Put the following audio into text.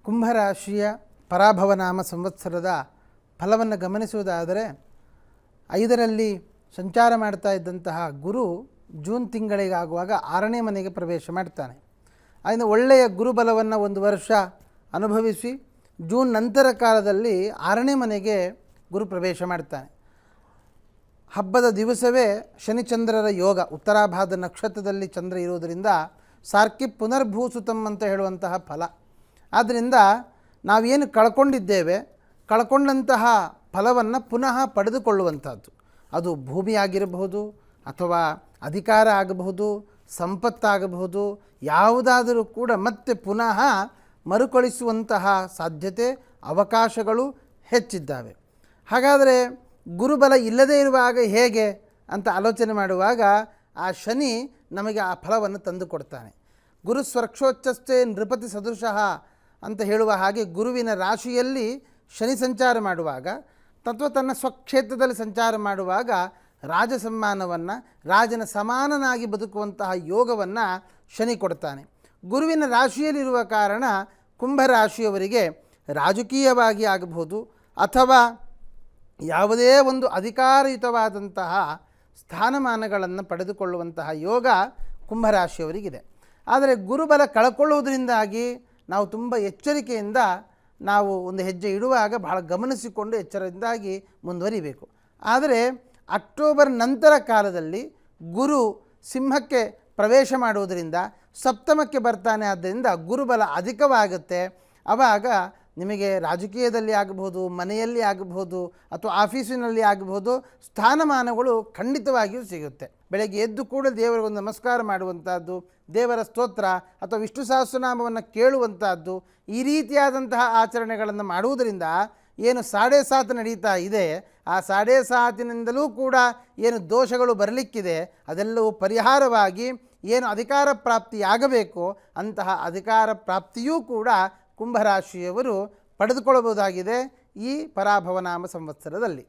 ಕುಂಭರಾಶಿಯ ಪರಾಭವನಾಮ ಸಂವತ್ಸರದ ಫಲವನ್ನು ಗಮನಿಸುವುದಾದರೆ 5ರಲ್ಲಿ ಸಂಚಾರ ಮಾಡ್ತಾ ಇದ್ದಂತಹ ಗುರು ಜೂನ್ ತಿಂಗಳಿಗಾಗುವಾಗ 6ನೇ ಮನೆಗೆ ಪ್ರವೇಶ ಮಾಡ್ತಾನೆ. ಅದರಿಂದ ಒಳ್ಳೆಯ ಗುರುಬಲವನ್ನು ಒಂದು ವರ್ಷ ಅನುಭವಿಸಿ ಜೂನ್ ನಂತರ ಕಾಲದಲ್ಲಿ 6ನೇ ಮನೆಗೆ ಗುರು ಪ್ರವೇಶ ಮಾಡ್ತಾನೆ. ಹಬ್ಬದ ದಿವಸವೇ ಶನಿಚಂದ್ರರ ಯೋಗ, ಉತ್ತರಾಭಾದ ನಕ್ಷತ್ರದಲ್ಲಿ ಚಂದ್ರ ಇರುವುದರಿಂದ ಸಾರ್ಕಿ ಪುನರ್ಭೂಸುತಂ ಅಂತ ಹೇಳುವಂತಹ ಫಲ. ಆದ್ದರಿಂದ ನಾವೇನು ಕಳ್ಕೊಂಡಿದ್ದೇವೆ, ಕಳ್ಕೊಂಡಂತಹ ಫಲವನ್ನು ಪುನಃ ಪಡೆದುಕೊಳ್ಳುವಂಥದ್ದು. ಅದು ಭೂಮಿಯಾಗಿರಬಹುದು, ಅಥವಾ ಅಧಿಕಾರ ಆಗಬಹುದು, ಸಂಪತ್ತಾಗಬಹುದು, ಯಾವುದಾದರೂ ಕೂಡ ಮತ್ತೆ ಪುನಃ ಮರುಕಳಿಸುವಂತಹ ಸಾಧ್ಯತೆ, ಅವಕಾಶಗಳು ಹೆಚ್ಚಿದ್ದಾವೆ. ಹಾಗಾದರೆ ಗುರುಬಲ ಇಲ್ಲದೇ ಇರುವಾಗ ಹೇಗೆ ಅಂತ ಆಲೋಚನೆ ಮಾಡುವಾಗ ಆ ಶನಿ ನಮಗೆ ಆ ಫಲವನ್ನು ತಂದು ಕೊಡ್ತಾನೆ. ಗುರು ಸ್ವರ್ಕ್ಷೋಚ್ಚಸ್ಥೆ ನೃಪತಿ ಸದೃಶಃ ಅಂತ ಹೇಳುವ ಹಾಗೆ ಗುರುವಿನ ರಾಶಿಯಲ್ಲಿ ಶನಿ ಸಂಚಾರ ಮಾಡುವಾಗ, ತನ್ನ ಸ್ವಕ್ಷೇತ್ರದಲ್ಲಿ ಸಂಚಾರ ಮಾಡುವಾಗ ರಾಜ ಸಮ್ಮಾನವನ್ನು, ರಾಜನ ಸಮಾನನಾಗಿ ಬದುಕುವಂತಹ ಯೋಗವನ್ನು ಶನಿ ಕೊಡ್ತಾನೆ. ಗುರುವಿನ ರಾಶಿಯಲ್ಲಿರುವ ಕಾರಣ ಕುಂಭರಾಶಿಯವರಿಗೆ ರಾಜಕೀಯವಾಗಿ ಆಗಬಹುದು, ಅಥವಾ ಯಾವುದೇ ಒಂದು ಅಧಿಕಾರಯುತವಾದಂತಹ ಸ್ಥಾನಮಾನಗಳನ್ನು ಪಡೆದುಕೊಳ್ಳುವಂತಹ ಯೋಗ ಕುಂಭರಾಶಿಯವರಿಗಿದೆ. ಆದರೆ ಗುರುಬಲ ಕಳ್ಕೊಳ್ಳುವುದರಿಂದಾಗಿ ನಾವು ತುಂಬ ಎಚ್ಚರಿಕೆಯಿಂದ ನಾವು ಒಂದು ಹೆಜ್ಜೆ ಇಡುವಾಗ ಬಹಳ ಗಮನಿಸಿಕೊಂಡು ಎಚ್ಚರದಿಂದಾಗಿ ಮುಂದುವರಿಬೇಕು. ಆದರೆ ಅಕ್ಟೋಬರ್ ನಂತರ ಕಾಲದಲ್ಲಿ ಗುರು ಸಿಂಹಕ್ಕೆ ಪ್ರವೇಶ ಮಾಡುವುದರಿಂದ ಸಪ್ತಮಕ್ಕೆ ಬರ್ತಾನೆ. ಆದ್ದರಿಂದ ಗುರುಬಲ ಅಧಿಕವಾಗುತ್ತೆ. ಆವಾಗ ನಿಮಗೆ ರಾಜಕೀಯದಲ್ಲಿ ಆಗಬಹುದು, ಮನೆಯಲ್ಲಿ ಆಗಬಹುದು, ಅಥವಾ ಆಫೀಸಿನಲ್ಲಿ ಆಗಬಹುದು, ಸ್ಥಾನಮಾನಗಳು ಖಂಡಿತವಾಗಿಯೂ ಸಿಗುತ್ತೆ. ಬೆಳಗ್ಗೆ ಎದ್ದು ಕೂಡ ದೇವರಿಗೊಂದು ನಮಸ್ಕಾರ ಮಾಡುವಂಥದ್ದು, ದೇವರ ಸ್ತೋತ್ರ ಅಥವಾ ವಿಷ್ಣು ಸಹಸ್ರನಾಮವನ್ನು ಕೇಳುವಂಥದ್ದು, ಈ ರೀತಿಯಾದಂತಹ ಆಚರಣೆಗಳನ್ನು ಮಾಡುವುದರಿಂದ ಏನು 7.5 ನಡೀತಾ ಇದೆ, ಆ 7.5ನಿಂದಲೂ ಕೂಡ ಏನು ದೋಷಗಳು ಬರಲಿಕ್ಕಿದೆ ಅದೆಲ್ಲವೂ ಪರಿಹಾರವಾಗಿ ಏನು ಅಧಿಕಾರ ಪ್ರಾಪ್ತಿಯಾಗಬೇಕು ಅಂತಹ ಅಧಿಕಾರ ಪ್ರಾಪ್ತಿಯೂ ಕೂಡ ಕುಂಭರಾಶಿಯವರು ಪಡೆದುಕೊಳ್ಳಬಹುದಾಗಿದೆ ಈ ಪರಾಭವನಾಮ ಸಂವತ್ಸರದಲ್ಲಿ.